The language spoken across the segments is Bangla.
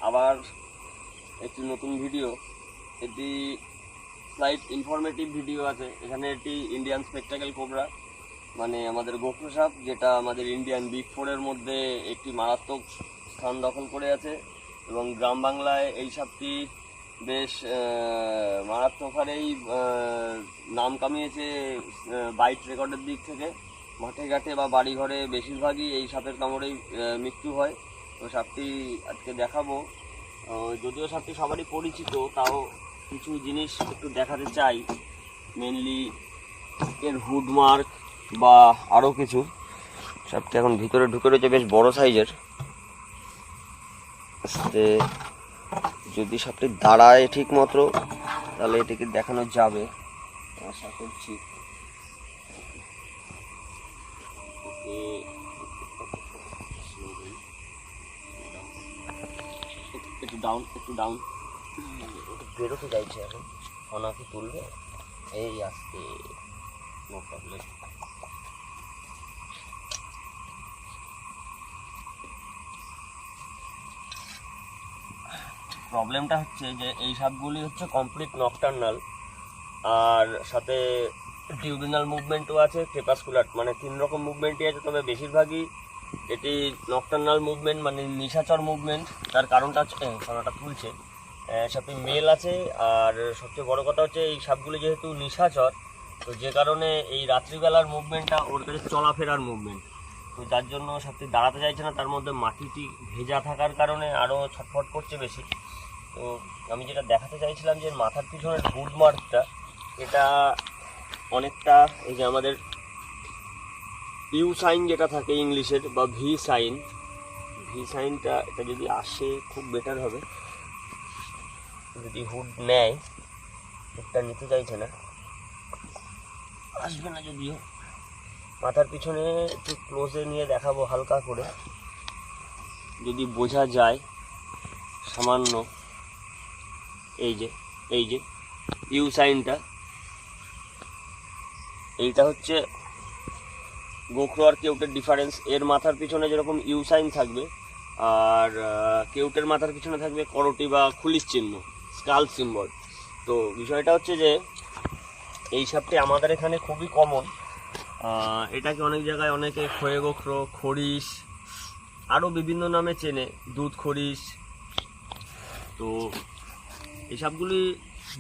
আবার একটি নতুন ভিডিও। এটি স্লাইট ইনফরমেটিভ ভিডিও আছে। এখানে এটি ইন্ডিয়ান স্পেকটাকেল কোবরা, মানে আমাদের গোখরো সাপ, যেটা আমাদের ইন্ডিয়ান বিগ ফোরের মধ্যে একটি মারাত্মক স্থান দখল করে আছে এবং গ্রাম বাংলায় এই সাপটি বেশ মারাত্মক হারেই নাম কামিয়েছে বাইট রেকর্ডের দিক থেকে। মাঠে ঘাটে বা বাড়ি ঘরে বেশিরভাগই এই সাপের কামড়েই মৃত্যু হয়। তো সাপটি আজকে দেখাবো। যদিও সাপটি সবারই পরিচিত, তাও কিছু জিনিস একটু দেখাতে চাই। মেনলি এর হুড মার্ক বা আরও কিছু। সাপটি এখন ভিতরে ঢুকে রয়েছে, বেশ বড় সাইজের। আস্তে যদি সাপটি দাঁড়ায় ঠিক মতো তাহলে এটিকে দেখানো যাবে আশা করছি। একটু ডাউন বেরোতে চাইছে এখন, ওনাকে তুলবে এই আসতে, নো প্রবলেম। প্রবলেমটা হচ্ছে যে এই সাপগুলি হচ্ছে কমপ্লিট নকটার্নাল, আর সাথে টিউবিনাল মুভমেন্টও আছে, ক্রেপাসকুলার, মানে 3 রকম মুভমেন্টই আছে। তবে বেশিরভাগই এটি নকটার্নাল মুভমেন্ট, মানে নিশাচর মুভমেন্ট। তার কারণটা হচ্ছে সোনাটা তুলছে, সাপটি মেল আছে। আর সবচেয়ে বড় কথা হচ্ছে এই সাপগুলি যেহেতু নিশাচর, তো যে কারণে এই রাত্রিবেলার মুভমেন্টটা ওর কাছে চলাফেরার মুভমেন্ট, তো যার জন্য সাপটি দাঁড়াতে চাইছে না। তার মধ্যে মাটিটি ভেজা থাকার কারণে আরও ছটফট করছে বেশি। তো আমি যেটা দেখাতে চাইছিলাম যে মাথার পিছনের হুড মার্কটা, এটা অনেকটা এই যে আমাদের ইউ সাইন যেটা থাকে ইংলিশের, বা ভি সাইনটা, এটা যদি আসে খুব বেটার হবে। যদি হুড নেয়, হুডটা নিতে চাইছে না, আসবে না যদিও। মাথার পিছনে একটু ক্লোজে নিয়ে দেখাবো হালকা করে, যদি বোঝা যায় সামান্য। এই যে ইউ সাইনটা, এইটা হচ্ছে গোখরো আর কেউটের ডিফারেন্স। এর মাথার পিছনে যেরকম ইউ সাইন থাকবে, আর কেউটের মাথার পিছনে থাকবে করটি বা খুলির চিহ্ন, স্কাল সিম্বল। তো বিষয়টা হচ্ছে যে এই সাপটি আমাদের এখানে খুবই কমন। এটাকে অনেক জায়গায় অনেকে খয়ে গোখরো, খরিশ, আরও বিভিন্ন নামে চেনে, দুধ খরিশ। তো এই সাপগুলি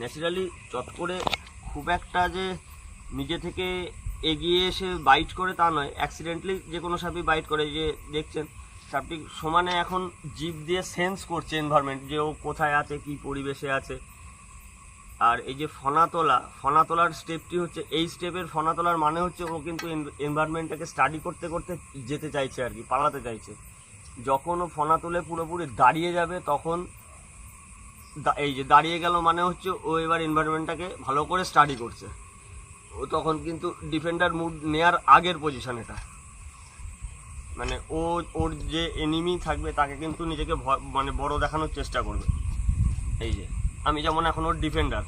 ন্যাচারালি চট করে খুব একটা যে নিজে থেকে এগিয়ে এসে বাইট করে তা নয়, অ্যাক্সিডেন্টলি যে কোনো সাপই বাইট করে। যে দেখছেন সাপটি সমানে এখন জিভ দিয়ে সেন্স করছে এনভায়রনমেন্ট, যে ও কোথায় আছে, কি পরিবেশে আছে। আর এই যে ফনা তোলার স্টেপটি হচ্ছে, এই স্টেপের ফনা তোলার মানে হচ্ছে ও কিন্তু এনভায়রনমেন্টটাকে স্টাডি করতে করতে যেতে চাইছে আর কি, পালাতে চাইছে। যখন ও ফনা তুলে পুরোপুরি দাঁড়িয়ে যাবে, তখন এই যে দাঁড়িয়ে গেল মানে হচ্ছে ও এবার এনভায়রনমেন্টটাকে ভালো করে স্টাডি করছে। ও তখন কিন্তু ডিফেন্ডার মুড নেয়ার আগের পজিশন এটা, মানে ওর যে এনিমি থাকবে তাকে কিন্তু নিজেকে মানে বড় দেখানোর চেষ্টা করবে। এই যে আমি যেমন এখন ওর ডিফেন্ডার,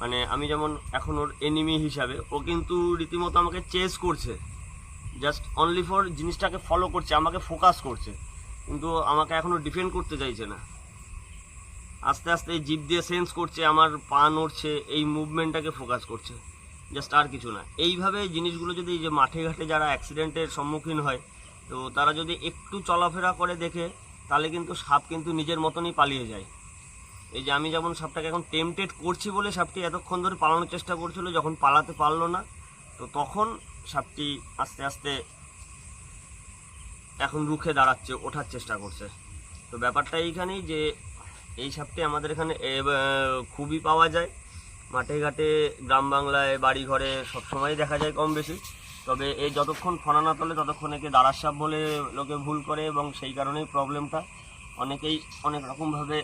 মানে আমি যেমন এখন ওর এনিমি হিসাবে, ও কিন্তু রীতিমতো আমাকে চেস করছে, জাস্ট অনলি ফর জিনিসটাকে ফলো করছে, আমাকে ফোকাস করছে, কিন্তু আমাকে এখনও ডিফেন্ড করতে চাইছে না। আস্তে আস্তে জিভ দিয়ে সেন্স করছে, আমার পা নড়ছে, এই মুভমেন্টটাকে ফোকাস করছে, জাস্ট আর কিছু না। এইভাবে জিনিসগুলো যদি যে মাঠে ঘাটে যারা অ্যাক্সিডেন্টের সম্মুখীন হয়, তো তারা যদি একটু চলাফেরা করে দেখে, তাহলে কিন্তু সাপ কিন্তু নিজের মতনই পালিয়ে যায়। এই যে আমি যেমন সাপটাকে এখন টেম্পটেড করছি বলে সাপটি এতক্ষণ ধরে পালানোর চেষ্টা করছিল, যখন পালাতে পারলো না, তো তখন সাপটি আস্তে আস্তে এখন রুখে দাঁড়াচ্ছে, ওঠার চেষ্টা করছে। তো ব্যাপারটা এইখানেই যে এই সাপটি আমাদের এখানে খুবই পাওয়া যায় মাঠে ঘাটে, গ্রাম বাংলায়, বাড়ি ঘরে সবসময় দেখা যায় কম বেশি। তবে এই যতক্ষণ ফনা না তোলে ততক্ষণ একে দাঁড়ার সাপ বলে লোকে ভুল করে, এবং সেই কারণেই প্রবলেমটা, অনেকেই অনেক রকমভাবে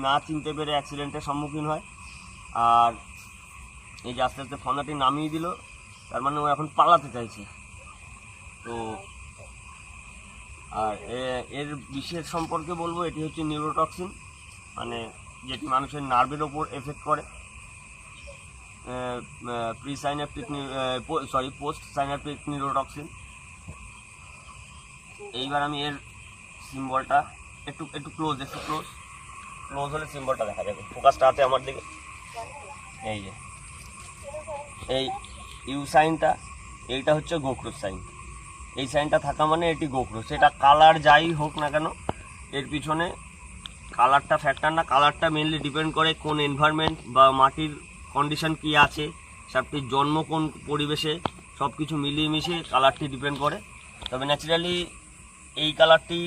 না চিনতে পেরে অ্যাক্সিডেন্টের সম্মুখীন হয়। আর এই যে আস্তে আস্তে ফনাটি নামিয়ে দিল, তার মানে ও এখন পালাতে চাইছে। তো আর এর বিশেষ সম্পর্কে বলবো, এটি হচ্ছে নিউরোটক্সিন, মানে যেটি মানুষের নার্ভের ওপর এফেক্ট করে। Post synaptic neurotoxin. এইবার আমি এর সিম্বলটা একটু একটু ক্লোজ হলে সিম্বলটা দেখা যাবে। ফোকাসটা আছে আমার দিকে, এই যে এই ইউ সাইনটা, এইটা হচ্ছে গোখরোচ সাইন। এই সাইনটা থাকা মানে এটি গোখরোচ। সেটা কালার যাই হোক না কেন, এর পিছনে কালারটা ফ্যাক্টর না, কালারটা মেনলি ডিপেন্ড করে কোন এনভায়রনমেন্ট বা মাটির কন্ডিশন কি আছে, সাপটির জন্ম কোন পরিবেশে, সব কিছু মিলিয়ে মিশিয়ে কালারটি ডিপেন্ড করে। তবে ন্যাচারালি এই কালারটি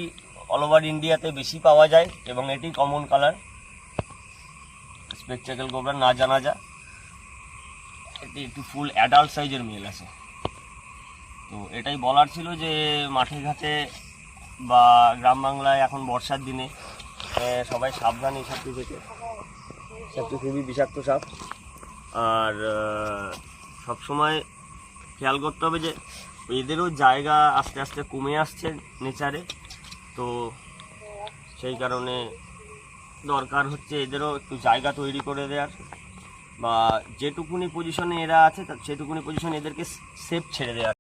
অল ওভার ইন্ডিয়াতে বেশি পাওয়া যায় এবং এটি কমন কালার। স্পেকটেকল কোবরা না জানা যা, এটি একটু ফুল অ্যাডাল্ট সাইজের মেল আছে। তো এটাই বলার ছিল যে মাঠে ঘাটে বা গ্রাম বাংলায় এখন বর্ষার দিনে সবাই সাবধান এই সাপটি থেকে। সাপটি খুবই বিষাক্ত সাপ, আর সবসময় খেয়াল করতে হবে যে এদেরও জায়গা আস্তে আস্তে কমে আসছে নেচারে। তো সেই কারণে দরকার হচ্ছে এদেরও একটু জায়গা তৈরি করে দেওয়ার, বা যেটুকুনি পজিশনে এরা আছে সেটুকুনি পজিশনে এদেরকে সেফ ছেড়ে দেওয়ার।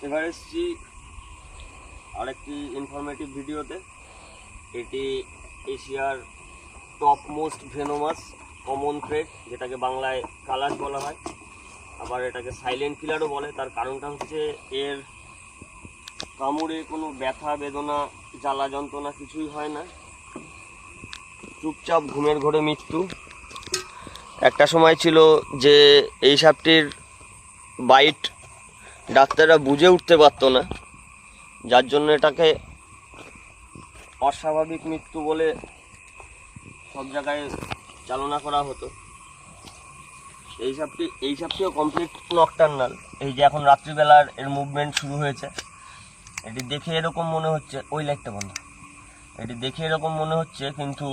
এবার এসছি আরেকটি ইনফরমেটিভ ভিডিওতে। এটি এশিয়ার top most venomous common threat, যেটাকে বাংলায় কালাশ বলা হয়, আবার এটাকে সাইলেন্ট কিলারও বলে। তার কারণটা হচ্ছে এর কামড়ে কোনো ব্যথা বেদনা জ্বালা যন্ত্রণা কিছুই হয় না, চুপচাপ ঘুমের ঘোরে মৃত্যু। একটা সময় ছিল যে এই সাপটির বাইট ডাক্তাররা বুঝে উঠতে পারতো না, যার জন্য এটাকে অস্বাভাবিক মৃত্যু বলে সব জায়গায় চালনা করা হতো। এই সাপটিও কমপ্লিট নকটার্নাল। এই যে এখন রাত্রিবেলার এর মুভমেন্ট শুরু হয়েছে, এটি দেখে এরকম মনে হচ্ছে, ওই লাইটটা বন্ধ, এটি দেখে এরকম মনে হচ্ছে কিন্তু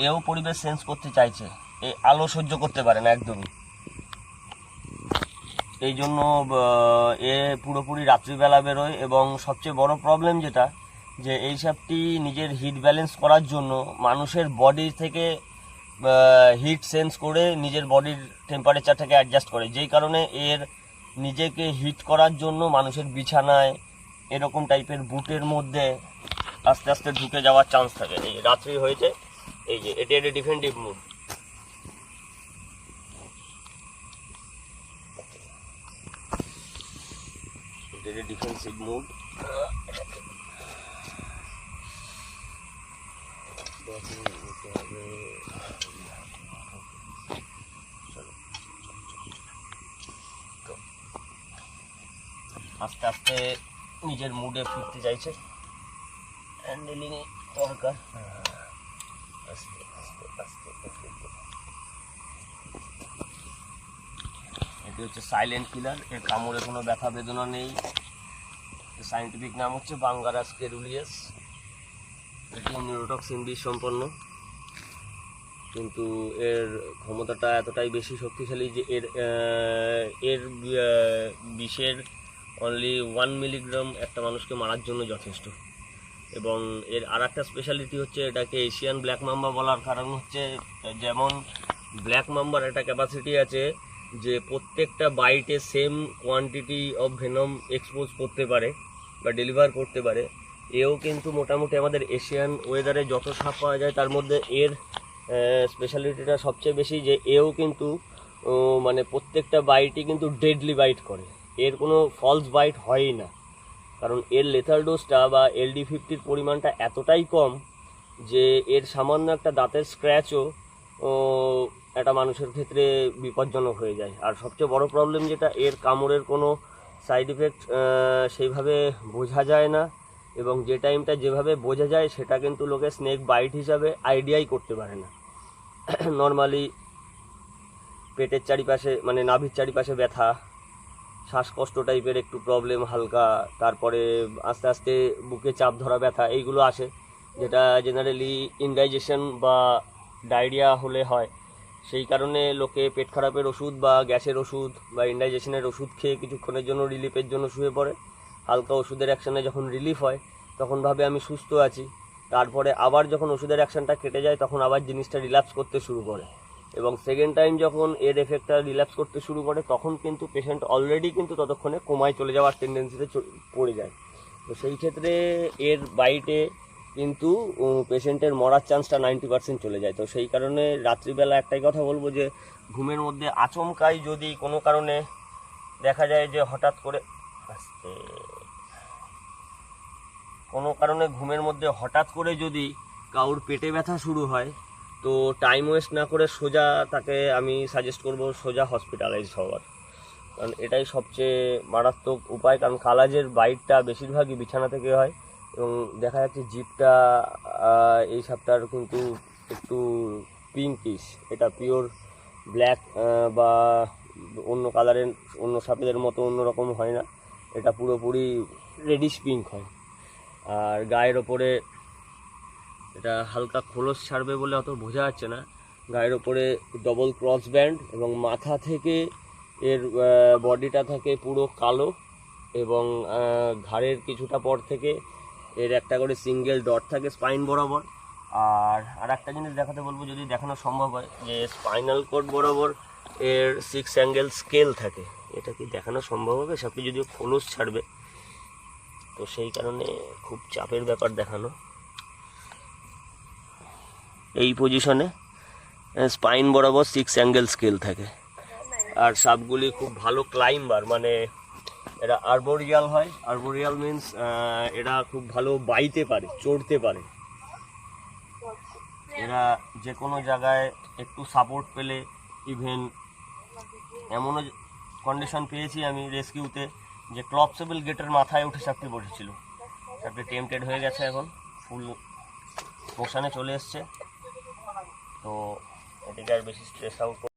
এও পরিবেশ সেন্স করতে চাইছে, এই আলো সহ্য করতে পারে না একদমই। এই জন্য এ পুরোপুরি রাত্রিবেলা বেরোয়। এবং সবচেয়ে বড় প্রবলেম যেটা, যে এই সাপটি নিজের হিট ব্যালেন্স করার জন্য মানুষের বডি থেকে হিট সেন্স করে নিজের বডির টেম্পারেচারটাকে অ্যাডজাস্ট করে, যেই কারণে এর নিজেকে হিট করার জন্য মানুষের বিছানায় এরকম টাইপের বুটের মধ্যে আস্তে আস্তে ঢুকে যাওয়ার চান্স থাকে। এই রাত্রি হয়েছে, এই যে এটি একটা ডিফেন্ডিভ মুড। এটি ডিফেন্সিভ মুড। আস্তে আস্তে নিজের মুডে ফিরতে চাইছে, হ্যান্ডেলিং দরকার। আস্তে আস্তে আস্তে এটি হচ্ছে সাইলেন্ট কিলার। এর কামড়ে কোনো ব্যথা বেদনা নেই। সাইন্টিফিক নাম হচ্ছে বাঙ্গারাস কেরুলিয়াস। এটি নিউরোটক্সিন বিষ সম্পন্ন, কিন্তু এর ক্ষমতাটা এতটাই বেশি শক্তিশালী যে এর বিষের অনলি 1 মিলিগ্রাম একটা মানুষকে মারার জন্য যথেষ্ট। এবং এর আর একটা স্পেশালিটি হচ্ছে এটাকে এশিয়ান ব্ল্যাক মাম্বা বলার কারণ হচ্ছে, যেমন ব্ল্যাক মাম্বার একটা ক্যাপাসিটি আছে যে প্রত্যেকটা বাইটে same quantity of venom expose করতে পারে বা ডেলিভার করতে পারে। এও কিন্তু মোটামুটি আমাদের এশিয়ান ওয়েদারে যত সাপ পাওয়া যায় তার মধ্যে এর স্পেশালিটিটা সবচেয়ে বেশি, যে এও কিন্তু মানে প্রত্যেকটা বাইটই কিন্তু ডেডলি বাইট করে, এর কোনো ফলস বাইট হয়ই না। কারণ এর লেথাল ডোজটা বা LD50-র পরিমাণটা এতটাই কম যে এর সামান্য একটা দাঁতের স্ক্র্যাচও একটা মানুষের ক্ষেত্রে বিপজ্জনক হয়ে যায়। আর সবচেয়ে বড় প্রবলেম যেটা, এর কামড়ের কোনো সাইড ইফেক্ট সেইভাবে বোঝা যায় না, এবং যে টাইমটা যেভাবে বোঝা যায় সেটা কিন্তু লোকে স্নেক বাইট হিসাবে আইডিয়াই করতে পারে না। নর্মালি পেটের চারিপাশে মানে নাভির চারিপাশে ব্যথা, শ্বাসকষ্ট টাইপের একটু প্রবলেম হালকা, তারপরে আস্তে আস্তে বুকে চাপ ধরা ব্যথা, এইগুলো আসে, যেটা জেনারেলি ইনডাইজেশন বা ডায়রিয়া হলে হয়। সেই কারণে লোকে পেট খারাপের ওষুধ বা গ্যাসের ওষুধ বা ইনডাইজেশনের ওষুধ খেয়ে কিছুক্ষণের জন্য রিলিফের জন্য শুয়ে পড়ে। হালকা ওষুধের অ্যাকশানে যখন রিলিফ হয় তখন ভাবে আমি সুস্থ আছি, তারপরে আবার যখন ওষুধের অ্যাকশানটা কেটে যায় তখন আবার জিনিসটা রিল্যাপস করতে শুরু করে। এবং সেকেন্ড টাইম যখন এর এফেক্টটা রিল্যাপস করতে শুরু করে তখন কিন্তু পেশেন্ট অলরেডি কিন্তু ততক্ষণে কোমায় চলে যাওয়ার টেন্ডেন্সিতে পড়ে যায়। তো সেই ক্ষেত্রে এর বাইটে কিন্তু পেশেন্টের মরার চান্সটা 90% চলে যায়। তো সেই কারণে রাত্রিবেলা একটাই কথা বলবো যে ঘুমের মধ্যে আচমকাই যদি কোনো কারণে দেখা যায় যে হঠাৎ করে ঘুমের মধ্যে হঠাৎ করে যদি কারোর পেটে ব্যথা শুরু হয়, তো টাইম ওয়েস্ট না করে সোজা তাকে আমি সাজেস্ট করব সোজা হসপিটালাইজ হওয়ার, কারণ এটাই সবচেয়ে মারাত্মক উপায়। কারণ কালাজের বাইটটা বেশিরভাগই বিছানা থেকে হয় এবং দেখা যাচ্ছে জিভটা এই সাপটার কিন্তু একটু পিঙ্কিশ, এটা পিওর ব্ল্যাক বা অন্য কালারের অন্য সাপের মতো অন্যরকম হয় না, এটা পুরোপুরি রেডিশ পিঙ্ক হয়। আর গায়ের ওপরে এটা হালকা খোলস ছাড়বে বলে অত বোঝা যাচ্ছে না, গায়ের ওপরে ডবল ক্রস ব্যান্ড এবং মাথা থেকে এর বডিটা থাকে পুরো কালো এবং ঘাড়ের কিছুটা পর থেকে এর একটা করে সিঙ্গেল ডট থাকে স্পাইন বরাবর। আর একটা জিনিস দেখাতে বলবো, যদি দেখানো সম্ভব হয়, যে স্পাইনাল কর্ড বরাবর এর 6 অ্যাঙ্গেল স্কেল থাকে। এটা কি দেখানো সম্ভব হবে? সাপটি যদিও খোলস ছাড়বে, তো সেই কারণে খুব চাপের ব্যাপার দেখানো। এই পজিশনে স্পাইন বরাবর 6 অ্যাঙ্গেল স্কেল থাকে। আর সাপগুলি খুব ভালো ক্লাইম্বার, মানে এরা আর্বোরিয়াল হয়। আর্বোরিয়াল মিন্স এরা খুব ভালো বাইতে পারে, চড়তে পারে। এরা যে কোনো জায়গায় একটু সাপোর্ট পেলে, ইভেন এমনও কন্ডিশন পেয়েছি আমি রেস্কিউতে যে ক্লপসেবল গেটের মাথায় উঠে সাপটি বসেছিল। সাপটি টেম্পটেড হয়ে গেছে, এখন ফুল মোশনে চলে এসছে। তো এদিকে আর বেশি স্ট্রেস আউট